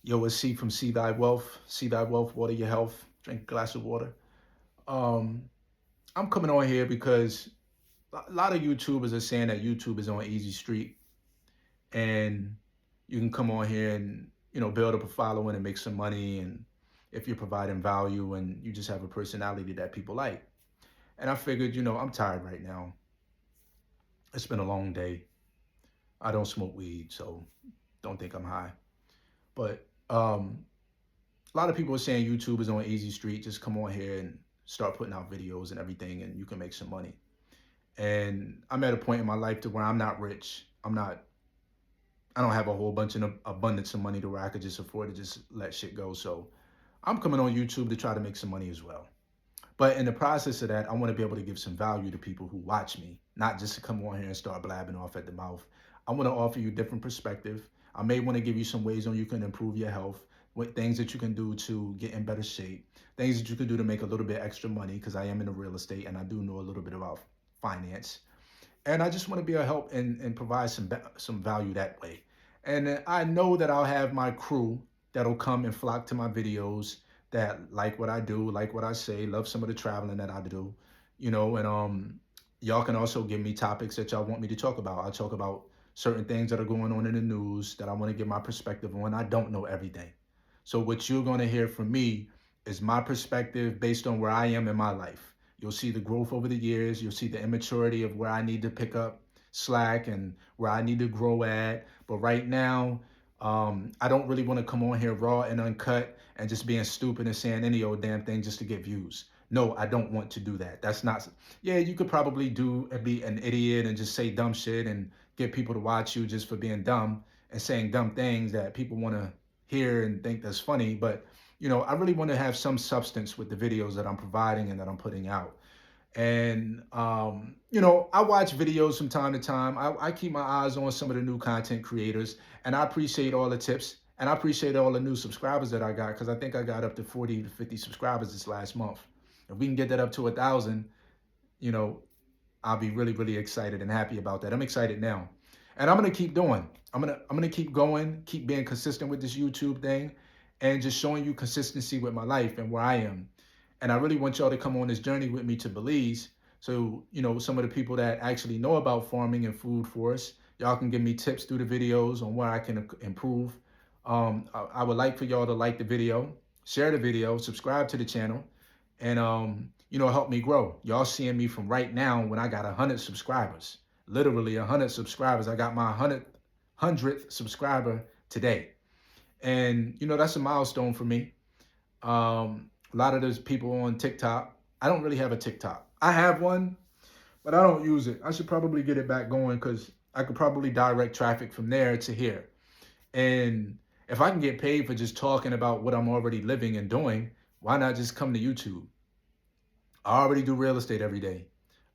Yo, it's C from See Thy Wealth. See Thy Wealth, water your health. Drink a glass of water. Um, I'm coming on here because a lot of YouTubers are saying that YouTube is on easy street and you can come on here and, build up a following and make some money. And if you're providing value and you just have a personality that people like. And I figured, I'm tired right now. It's been a long day. I don't smoke weed, so don't think I'm high. But a lot of people are saying YouTube is on easy street. Just come on here and start putting out videos and everything, and you can make some money. And I'm at a point in my life to where I'm not rich. I don't have a whole bunch of abundance of money to where I could just afford to just let shit go. So I'm coming on YouTube to try to make some money as well. But in the process of that, I want to be able to give some value to people who watch me, not just to come on here and start blabbing off at the mouth. I want to offer you different perspective. I may want to give you some ways on you can improve your health, what things that you can do to get in better shape, things that you can do to make a little bit extra money because I am in the real estate and I do know a little bit about finance. And I just want to be a help and provide some value that way. And I know that I'll have my crew that'll come and flock to my videos that like what I do, like what I say, love some of the traveling that I do, and y'all can also give me topics that y'all want me to talk about. I talk about certain things that are going on in the news that I want to give my perspective on. I don't know everything. So what you're going to hear from me is my perspective based on where I am in my life. You'll see the growth over the years. You'll see the immaturity of where I need to pick up slack and where I need to grow at. But right now, I don't really want to come on here raw and uncut and just being stupid and saying any old damn thing just to get views. No, I don't want to do that. That's not, yeah, you could probably be an idiot and just say dumb shit and get people to watch you just for being dumb and saying dumb things that people want to hear and think that's funny. But, I really want to have some substance with the videos that I'm providing and that I'm putting out. And, I watch videos from time to time. I keep my eyes on some of the new content creators, and I appreciate all the tips and I appreciate all the new subscribers that I got because I think I got up to 40 to 50 subscribers this last month. If we can get that up to 1,000, you know, I'll be really, really excited and happy about that. I'm excited now. And I'm gonna keep doing. I'm gonna keep going, keep being consistent with this YouTube thing and just showing you consistency with my life and where I am. And I really want y'all to come on this journey with me to Belize. So, some of the people that actually know about farming and food for us, y'all can give me tips through the videos on where I can improve. I would like for y'all to like the video, share the video, subscribe to the channel, and help me grow. Y'all seeing me from right now when I got 100 subscribers, literally 100 subscribers. I got my 100th subscriber today, and that's a milestone for me. A lot of those people on TikTok. I don't really have a TikTok. I have one, but I don't use it. I should probably get it back going because I could probably direct traffic from there to here. And if I can get paid for just talking about what I'm already living and doing, why not just come to YouTube? I already do real estate every day.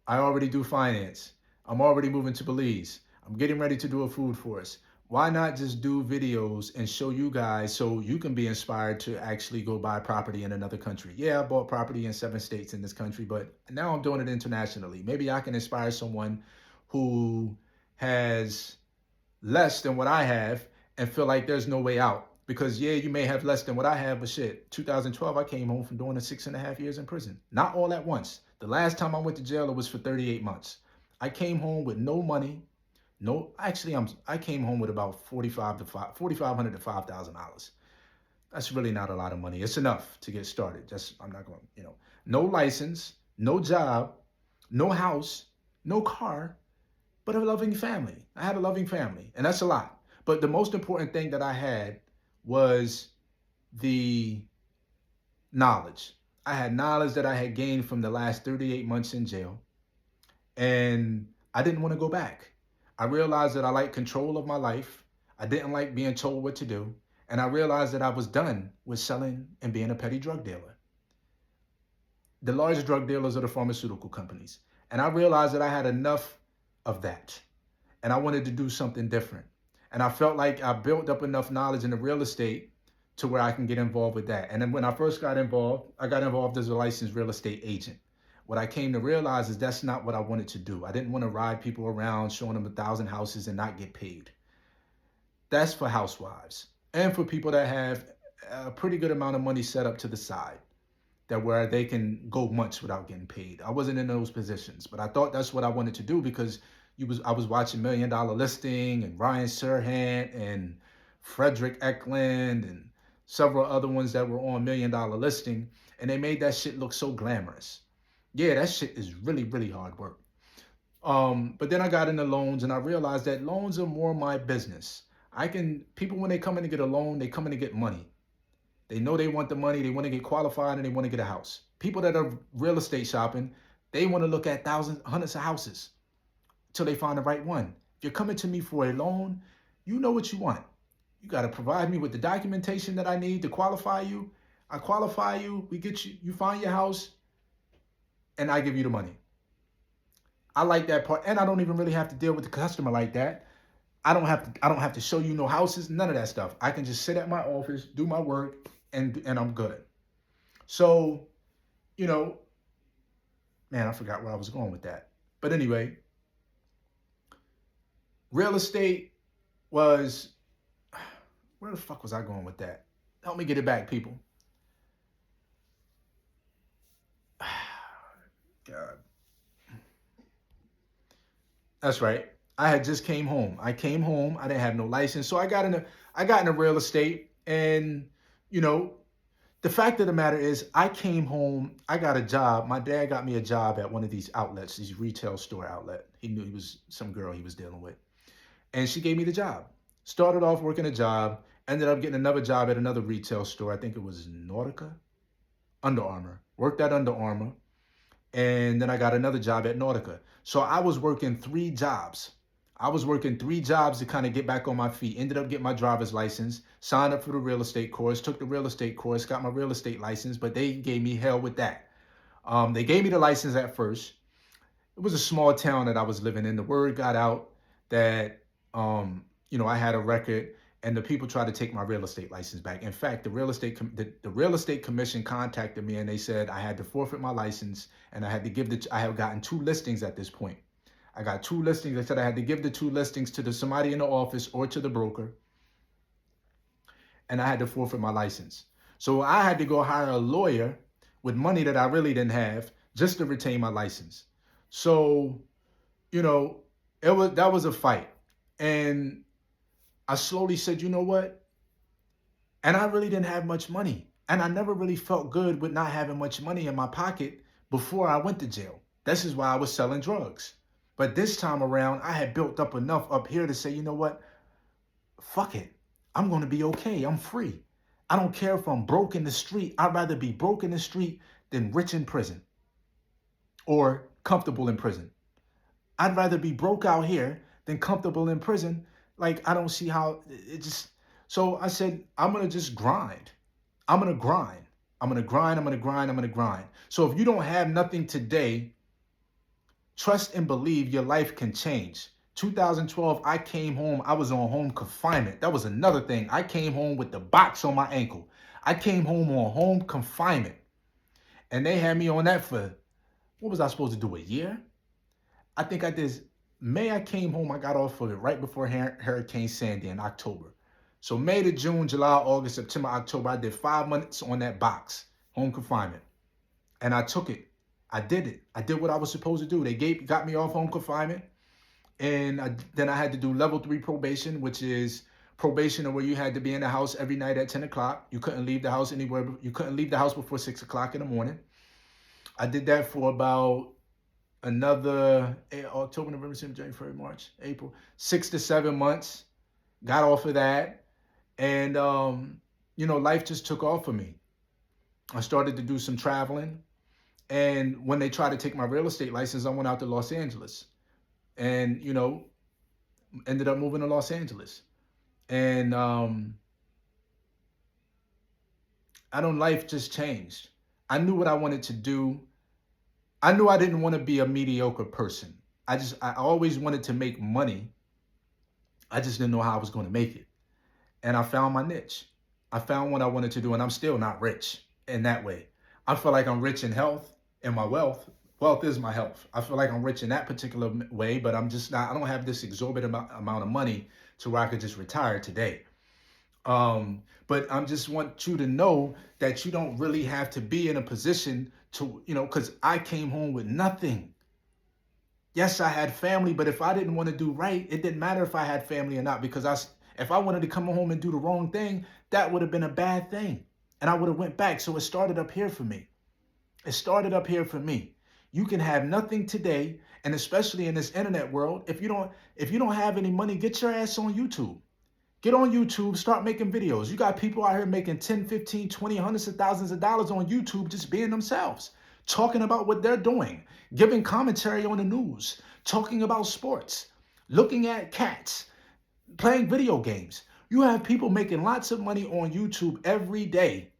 I already do finance. I'm already moving to Belize. I'm getting ready to do a food forest. Why not just do videos and show you guys so you can be inspired to actually go buy property in another country? Yeah, I bought property in 7 states in this country, but now I'm doing it internationally. Maybe I can inspire someone who has less than what I have and feel like there's no way out. Because yeah, you may have less than what I have, but shit, 2012, I came home from doing 6.5 years in prison. Not all at once. The last time I went to jail, it was for 38 months. I came home with no money. No, actually, I came home with about $4,500 to $5,000. That's really not a lot of money. It's enough to get started. I'm not going, no license, no job, no house, no car, but a loving family. I had a loving family, and that's a lot. But the most important thing that I had was the knowledge. I had knowledge that I had gained from the last 38 months in jail, and I didn't want to go back. I realized that I like control of my life. I didn't like being told what to do. And I realized that I was done with selling and being a petty drug dealer. The largest drug dealers are the pharmaceutical companies. And I realized that I had enough of that. And I wanted to do something different. And I felt like I built up enough knowledge in the real estate to where I can get involved with that. And then when I first got involved, I got involved as a licensed real estate agent. What I came to realize is that's not what I wanted to do. I didn't want to ride people around showing them 1,000 houses and not get paid. That's for housewives. and for people that have a pretty good amount of money set up to the side, that where they can go months without getting paid. I wasn't in those positions, but I thought that's what I wanted to do because I was watching Million Dollar Listing and Ryan Serhant and Frederick Eklund and several other ones that were on Million Dollar Listing, and they made that shit look so glamorous. Yeah, that shit is really, really hard work. But then I got into loans and I realized that loans are more my business. People when they come in to get a loan, they come in to get money. They know they want the money, they want to get qualified, and they want to get a house. People that are real estate shopping, they want to look at thousands, hundreds of houses until they find the right one. If you're coming to me for a loan, you know what you want. You got to provide me with the documentation that I need to qualify you. I qualify you, we get you, you find your house, and I give you the money. I like that part, and I don't even really have to deal with the customer like that. I don't have to show you no houses, none of that stuff. I can just sit at my office, do my work, and I'm good. So, you know, man, I forgot where I was going with that. But anyway, real estate was, where the fuck was I going with that? Help me get it back, people. God. That's right. I had just came home. I came home. I didn't have no license. So I got into real estate, and you know, the fact of the matter is I came home, I got a job. My dad got me a job at one of these outlets, these retail store outlet. He knew he was some girl he was dealing with. And she gave me the job. Started off working a job, ended up getting another job at another retail store. I think it was Nautica, Under Armour. Worked at Under Armour. And then I got another job at Nautica. So I was working 3 jobs. I was working 3 jobs to kind of get back on my feet. Ended up getting my driver's license, signed up for the real estate course, took the real estate course, got my real estate license, but they gave me hell with that. They gave me the license at first. It was a small town that I was living in. The word got out that, I had a record, and the people tried to take my real estate license back. In fact, the real estate commission contacted me, and they said I had to forfeit my license, and I had to I have gotten 2 listings at this point. I got 2 listings. They said I had to give the 2 listings to somebody in the office or to the broker, and I had to forfeit my license. So I had to go hire a lawyer with money that I really didn't have just to retain my license. So, that was a fight. And I slowly said, you know what? And I really didn't have much money. And I never really felt good with not having much money in my pocket before I went to jail. This is why I was selling drugs. But this time around, I had built up enough up here to say, you know what? Fuck it. I'm going to be okay. I'm free. I don't care if I'm broke in the street. I'd rather be broke in the street than rich in prison or comfortable in prison. I'd rather be broke out here than comfortable in prison. Like, I don't see how it just. So I said, I'm going to just grind. I'm going to grind. I'm going to grind. I'm going to grind. I'm going to grind. So if you don't have nothing today, trust and believe your life can change. 2012, I came home. I was on home confinement. That was another thing. I came home with the box on my ankle. I came home on home confinement. And they had me on that for, what was I supposed to do, a year? I think I did. May I came home, I got off of it right before Hurricane Sandy in October. So May to June, July, August, September, October, I did 5 months on that box, home confinement. And I took it. I did it. I did what I was supposed to do. They got me off home confinement. And then I had to do level 3 probation, which is probation where you had to be in the house every night at 10 o'clock. You couldn't leave the house anywhere. You couldn't leave the house before 6 o'clock in the morning. I did that for about another October, November, December, January, February, March, April, 6 to 7 months. Got off of that. And, life just took off for me. I started to do some traveling. And when they tried to take my real estate license, I went out to Los Angeles and, ended up moving to Los Angeles. And life just changed. I knew what I wanted to do. I knew I didn't want to be a mediocre person. I always wanted to make money. I just didn't know how I was going to make it. And I found my niche. I found what I wanted to do, and I'm still not rich in that way. I feel like I'm rich in health and my wealth. Wealth is my health. I feel like I'm rich in that particular way, but I'm just not, I don't have this exorbitant amount of money to where I could just retire today. But I just want you to know that you don't really have to be in a position to, because I came home with nothing. Yes, I had family, but if I didn't want to do right, it didn't matter if I had family or not, because if I wanted to come home and do the wrong thing, that would have been a bad thing. And I would have went back. So it started up here for me. It started up here for me. You can have nothing today, and especially in this internet world, if you don't have any money, get your ass on YouTube. Get on YouTube, start making videos. You got people out here making 10, 15, 20, hundreds of thousands of dollars on YouTube just being themselves, talking about what they're doing, giving commentary on the news, talking about sports, looking at cats, playing video games. You have people making lots of money on YouTube every day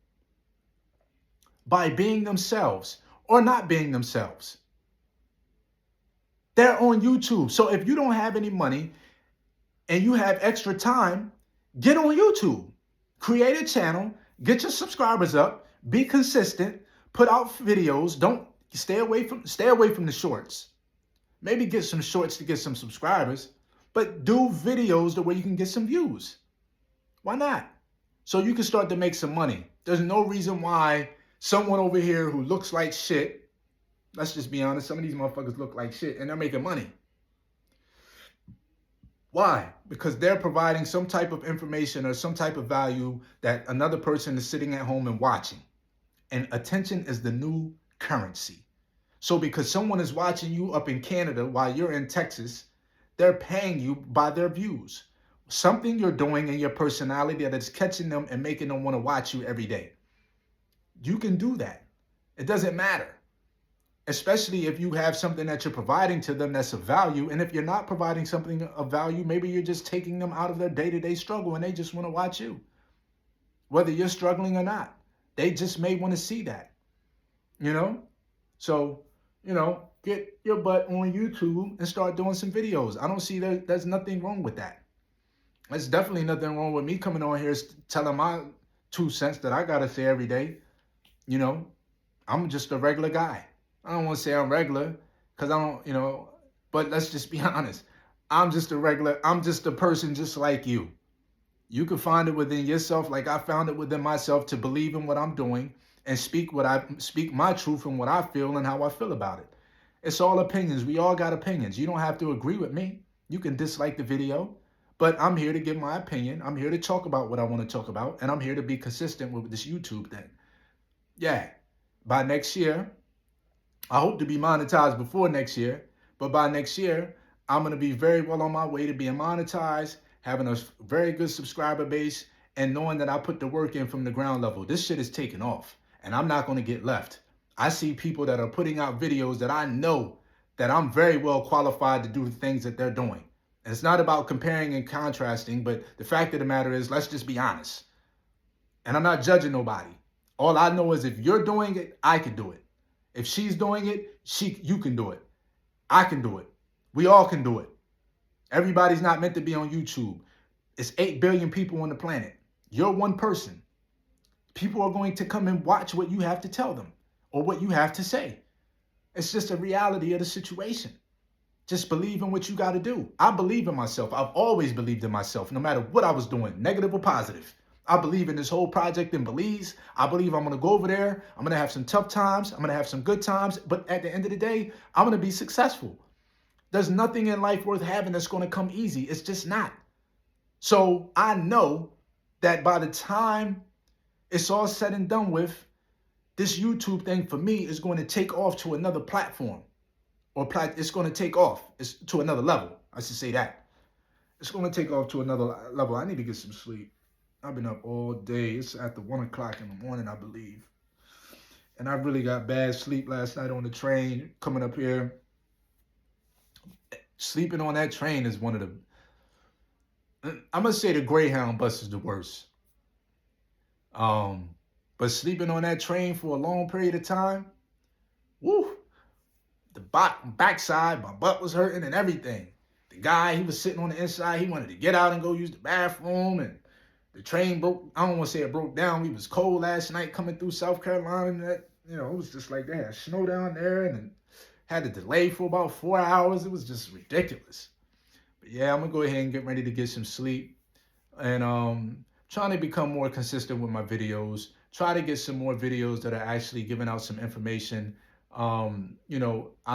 by being themselves or not being themselves. They're on YouTube. So if you don't have any money and you have extra time, get on YouTube, create a channel, get your subscribers up, be consistent, put out videos. Don't stay away from the shorts. Maybe get some shorts to get some subscribers, but do videos the way you can get some views. Why not? So you can start to make some money. There's no reason why someone over here who looks like shit, let's just be honest, some of these motherfuckers look like shit and they're making money. Why? Because they're providing some type of information or some type of value that another person is sitting at home and watching. And attention is the new currency. So because someone is watching you up in Canada while you're in Texas, they're paying you by their views. Something you're doing in your personality that is catching them and making them want to watch you every day. You can do that. It doesn't matter. Especially if you have something that you're providing to them that's of value. And if you're not providing something of value, maybe you're just taking them out of their day-to-day struggle and they just want to watch you. Whether you're struggling or not, they just may want to see that, So, get your butt on YouTube and start doing some videos. I don't see there's nothing wrong with that. There's definitely nothing wrong with me coming on here telling my 2 cents that I got to say every day. I'm just a regular guy. I don't want to say I'm regular because I don't, but let's just be honest. I'm just a person just like you. You can find it within yourself like I found it within myself to believe in what I'm doing and speak my truth and what I feel and how I feel about it. It's all opinions. We all got opinions. You don't have to agree with me. You can dislike the video, but I'm here to give my opinion. I'm here to talk about what I want to talk about, and I'm here to be consistent with this YouTube thing. Yeah, by next year, I hope to be monetized before next year, but by next year, I'm going to be very well on my way to being monetized, having a very good subscriber base, and knowing that I put the work in from the ground level. This shit is taking off, and I'm not going to get left. I see people that are putting out videos that I know that I'm very well qualified to do the things that they're doing. And it's not about comparing and contrasting, but the fact of the matter is, let's just be honest. And I'm not judging nobody. All I know is if you're doing it, I can do it. If she's doing it, you can do it. I can do it. We all can do it. Everybody's not meant to be on YouTube. It's 8 billion people on the planet. You're one person. People are going to come and watch what you have to tell them or what you have to say. It's just a reality of the situation. Just believe in what you got to do. I believe in myself. I've always believed in myself, no matter what I was doing, negative or positive. I believe in this whole project in Belize. I believe I'm going to go over there. I'm going to have some tough times. I'm going to have some good times. But at the end of the day, I'm going to be successful. There's nothing in life worth having that's going to come easy. It's just not. So I know that by the time it's all said and done with, this YouTube thing for me is going to take off to another platform. It's going to take off to another level. I should say that. It's going to take off to another level. I need to get some sleep. I've been up all day. It's after 1 o'clock in the morning, I believe. And I really got bad sleep last night on the train coming up here. Sleeping on that train is one of the... I'm going to say the Greyhound bus is the worst. But sleeping on that train for a long period of time, woo, the backside, my butt was hurting and everything. The guy, he was sitting on the inside. He wanted to get out and go use the bathroom, and the train broke. I don't want to say it broke down. We was cold last night coming through South Carolina. And that, it was just like they had snow down there and had to delay for about 4 hours. It was just ridiculous. But yeah, I'm going to go ahead and get ready to get some sleep. And trying to become more consistent with my videos, try to get some more videos that are actually giving out some information. I'm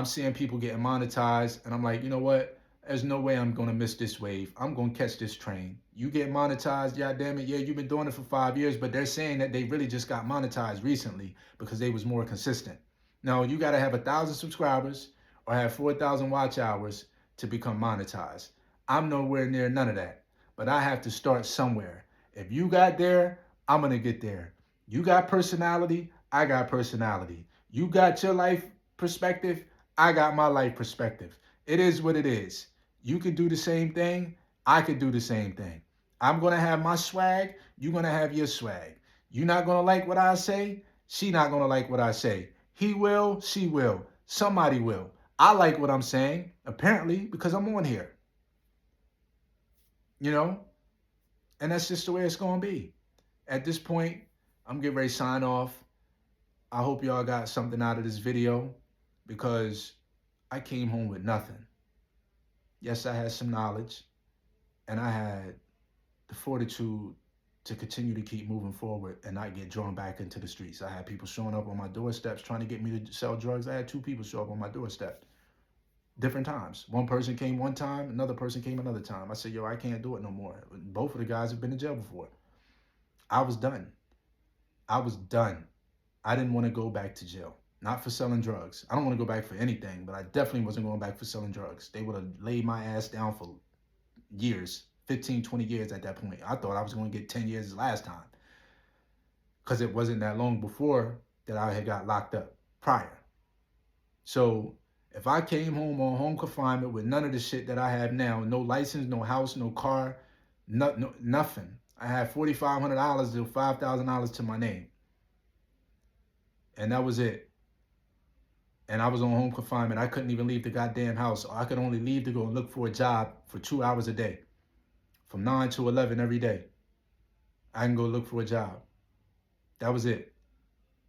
seeing people getting monetized, and I'm like, you know what? There's no way I'm gonna miss this wave. I'm gonna catch this train. You get monetized, yeah, damn it, yeah, you've been doing it for 5 years, but they're saying that they really just got monetized recently because they was more consistent. No, you gotta have 1,000 subscribers or have 4,000 watch hours to become monetized. I'm nowhere near none of that, but I have to start somewhere. If you got there, I'm gonna get there. You got personality, I got personality. You got your life perspective, I got my life perspective. It is what it is. You could do the same thing, I could do the same thing. I'm gonna have my swag, you're gonna have your swag. You're not gonna like what I say, she not gonna like what I say. He will, she will, somebody will. I like what I'm saying, apparently, because I'm on here. You know? And that's just the way it's gonna be. At this point, I'm getting ready to sign off. I hope y'all got something out of this video because I came home with nothing. Yes, I had some knowledge and I had the fortitude to continue to keep moving forward and not get drawn back into the streets. I had people showing up on my doorsteps trying to get me to sell drugs. I had 2 people show up on my doorstep different times. One person came one time, another person came another time. I said, yo, I can't do it no more. Both of the guys have been in jail before. I was done. I was done. I didn't want to go back to jail. Not for selling drugs. I don't want to go back for anything, but I definitely wasn't going back for selling drugs. They would have laid my ass down for years, 15, 20 years at that point. I thought I was going to get 10 years last time because it wasn't that long before that I had got locked up prior. So if I came home on home confinement with none of the shit that I have now, no license, no house, no car, nothing. I had $4,500 to $5,000 to my name. And that was it. And I was on home confinement. I couldn't even leave the goddamn house. I could only leave to go and look for a job for 2 hours a day. From 9 to 11 every day. I can go look for a job. That was it.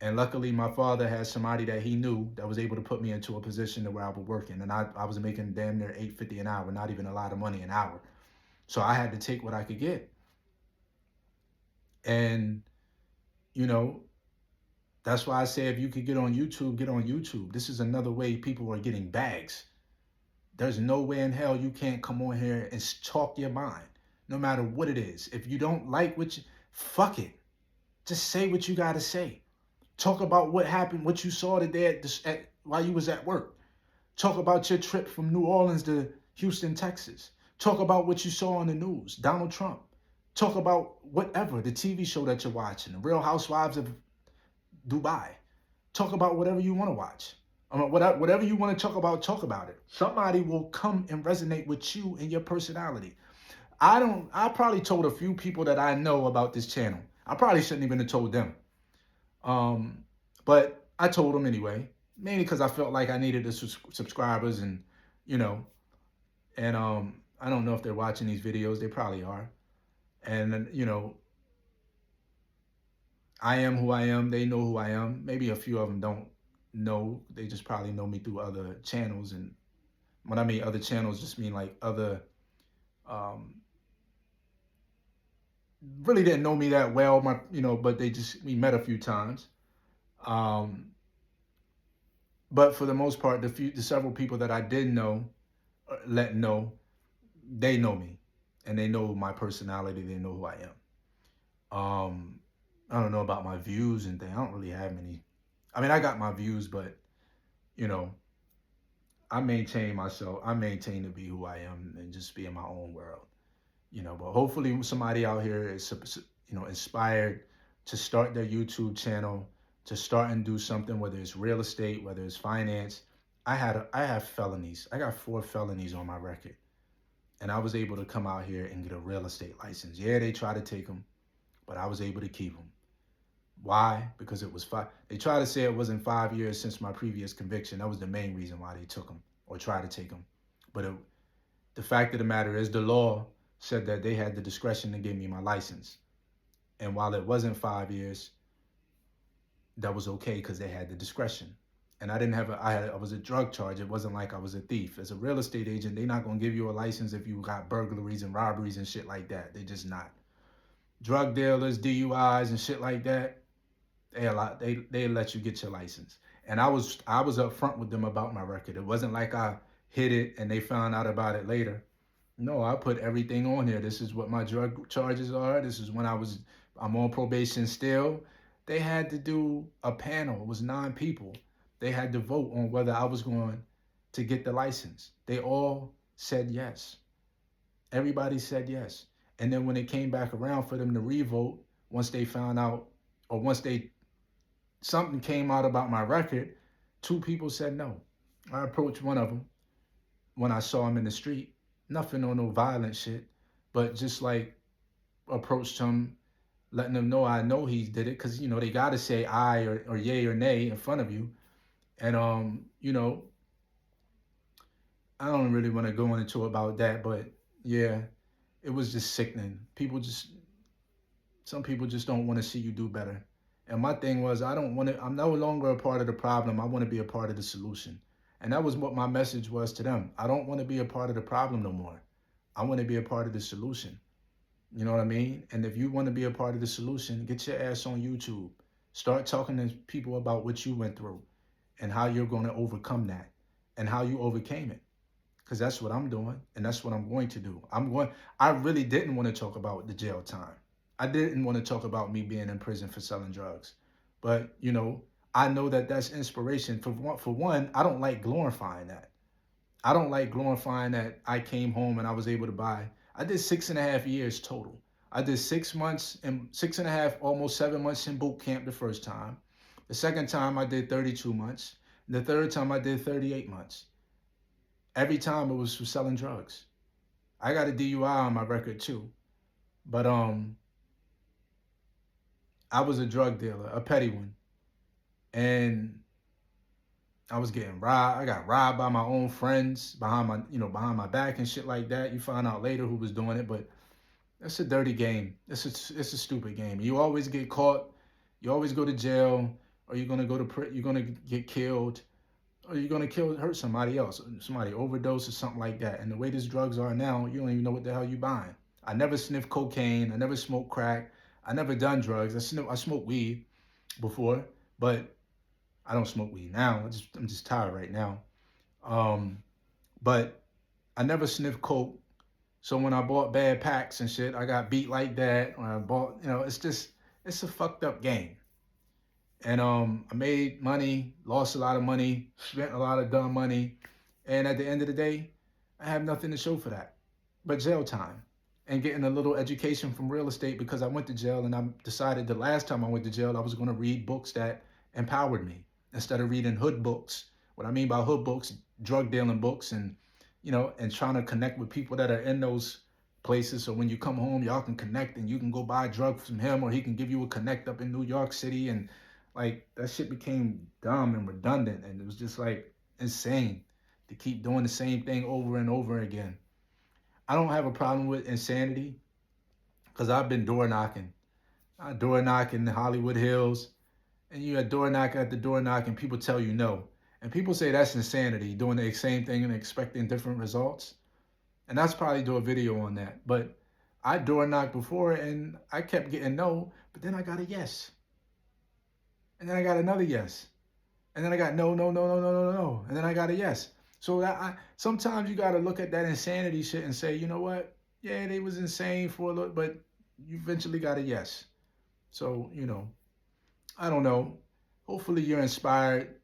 And luckily, my father had somebody that he knew that was able to put me into a position where I was working. And I was making damn near $8.50 an hour, not even a lot of money an hour. So I had to take what I could get. And, you know, that's why I say if you could get on YouTube, get on YouTube. This is another way people are getting bags. There's no way in hell you can't come on here and talk your mind, no matter what it is. If you don't like what you, fuck it. Just say what you got to say. Talk about what happened, what you saw today while you was at work. Talk about your trip from New Orleans to Houston, Texas. Talk about what you saw on the news, Donald Trump. Talk about whatever, the TV show that you're watching, the Real Housewives of Dubai. Talk about whatever you want to watch. Whatever you want to talk about it. Somebody will come and resonate with you and your personality. I probably told a few people that I know about this channel. I probably shouldn't even have told them. But I told them anyway, mainly because I felt like I needed the subscribers and, you know, and I don't know if they're watching these videos. They probably are. And, you know, I am who I am. They know who I am. Maybe a few of them don't know. They just probably know me through other channels. And when I mean other channels, just mean like other, really didn't know me that well, but we met a few times. But for the most part, the several people that I did know, let know, they know me. And they know my personality. They know who I am. I don't know about my views and things. I don't really have many. I mean, I got my views, but, you know, I maintain myself. I maintain to be who I am and just be in my own world, you know. But hopefully somebody out here is, you know, inspired to start their YouTube channel, to start and do something, whether it's real estate, whether it's finance. I have felonies. I got 4 felonies on my record. And I was able to come out here and get a real estate license. Yeah, they tried to take them, but I was able to keep them. Why? Because it was 5. They try to say it wasn't 5 years since my previous conviction. That was the main reason why they took them or tried to take them. But the fact of the matter is the law said that they had the discretion to give me my license. And while it wasn't 5 years, that was okay because they had the discretion. And I didn't have I was a drug charge. It wasn't like I was a thief. As a real estate agent, they're not going to give you a license if you got burglaries and robberies and shit like that. They're just not. drug dealers, DUIs, and shit like that, they let you get your license. And I was upfront with them about my record. It wasn't like I hid it and they found out about it later. No, I put everything on here. This is what my drug charges are. This is when I'm on probation still. They had to do a panel. It was 9 people. They had to vote on whether I was going to get the license. They all said yes. Everybody said yes. And then when it came back around for them to revote, once they found out, or once they something came out about my record, 2 people said no. I approached one of them when I saw him in the street. Nothing on no violent shit, but just like approached him, letting them know I know he did it, because they gotta say I or yay or nay in front of you. And I don't really want to go into about that, but yeah, it was just sickening. Some people just don't want to see you do better. And my thing was, I don't want to, I'm no longer a part of the problem. I want to be a part of the solution. And that was what my message was to them. I don't want to be a part of the problem no more. I want to be a part of the solution. You know what I mean? And if you want to be a part of the solution, get your ass on YouTube. Start talking to people about what you went through and how you're going to overcome that and how you overcame it. Because that's what I'm doing and that's what I'm going to do. I really didn't want to talk about the jail time. I didn't want to talk about me being in prison for selling drugs. But, I know that that's inspiration. For one, I don't like glorifying that. I don't like glorifying that I came home and I was able to buy. I did 6.5 years total. I did 6 months and 6.5, almost 7 months in boot camp the first time. The second time I did 32 months. And the third time I did 38 months. Every time it was for selling drugs. I got a DUI on my record too. But I was a drug dealer, a petty one. And I was getting robbed. I got robbed by my own friends behind my back and shit like that. You find out later who was doing it, but it's a dirty game. It's a stupid game. You always get caught. You always go to jail, or you're gonna get killed, or you're gonna hurt somebody else, somebody overdose or something like that. And the way these drugs are now, you don't even know what the hell you buying. I never sniffed cocaine. I never smoked crack. I never done drugs. I smoked weed before, but I don't smoke weed now. I'm just tired right now. But I never sniffed coke. So when I bought bad packs and shit, I got beat like that. When I bought, it's a fucked up game. And I made money, lost a lot of money, spent a lot of dumb money, and at the end of the day, I have nothing to show for that, but jail time, and getting a little education from real estate, because I went to jail and I decided the last time I went to jail I was going to read books that empowered me instead of reading hood books. What I mean by hood books, drug dealing books, and and trying to connect with people that are in those places. So when you come home, y'all can connect and you can go buy drugs from him, or he can give you a connect up in New York City. And like that shit became dumb and redundant, and it was just like insane to keep doing the same thing over and over again. I don't have a problem with insanity because I've been door knocking. I door knock in the Hollywood Hills, and you a door knock at the door knock, and people tell you no. And people say that's insanity, doing the same thing and expecting different results. And that's probably do a video on that. But I door knocked before and I kept getting no, but then I got a yes. And then I got another yes. And then I got no, no, no, no, no, no, no. And then I got a yes. So sometimes you got to look at that insanity shit and say, you know what? Yeah, they was insane for a little, but you eventually got a yes. So, I don't know. Hopefully you're inspired.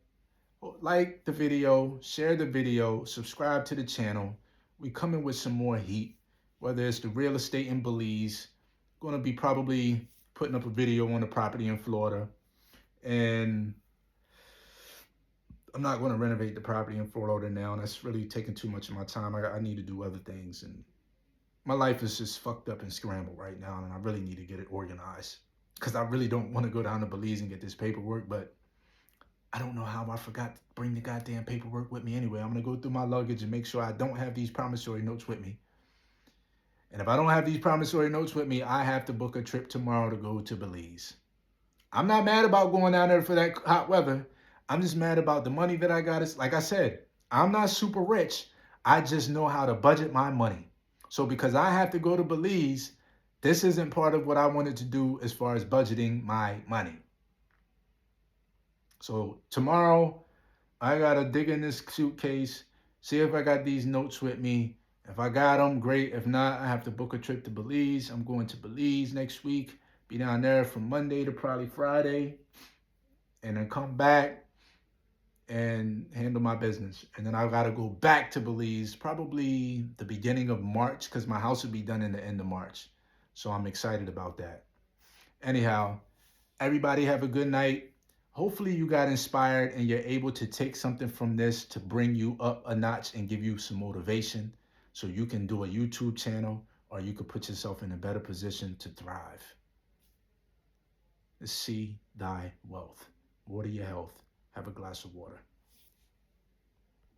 Like the video, share the video, subscribe to the channel. We coming with some more heat, whether it's the real estate in Belize. Going to be probably putting up a video on the property in Florida. And I'm not going to renovate the property in Florida now. That's really taking too much of my time. I need to do other things. And my life is just fucked up and scrambled right now. And I really need to get it organized. Because I really don't want to go down to Belize and get this paperwork. But I don't know how I forgot to bring the goddamn paperwork with me anyway. I'm going to go through my luggage and make sure I don't have these promissory notes with me. And if I don't have these promissory notes with me, I have to book a trip tomorrow to go to Belize. I'm not mad about going down there for that hot weather. I'm just mad about the money that I got. Like I said, I'm not super rich. I just know how to budget my money. So because I have to go to Belize, This isn't part of what I wanted to do as far as budgeting my money. So tomorrow, I gotta dig in this suitcase, see if I got these notes with me. If I got them, great. If not, I have to book a trip to Belize. I'm going to Belize next week. Be down there from Monday to probably Friday, and then come back and handle my business. And then I gotta go back to Belize probably the beginning of March because my house will be done in the end of March. So I'm excited about that. Anyhow, everybody have a good night. Hopefully you got inspired and you're able to take something from this to bring you up a notch and give you some motivation so you can do a YouTube channel or you could put yourself in a better position to thrive. See thy wealth. Water your health. Have a glass of water.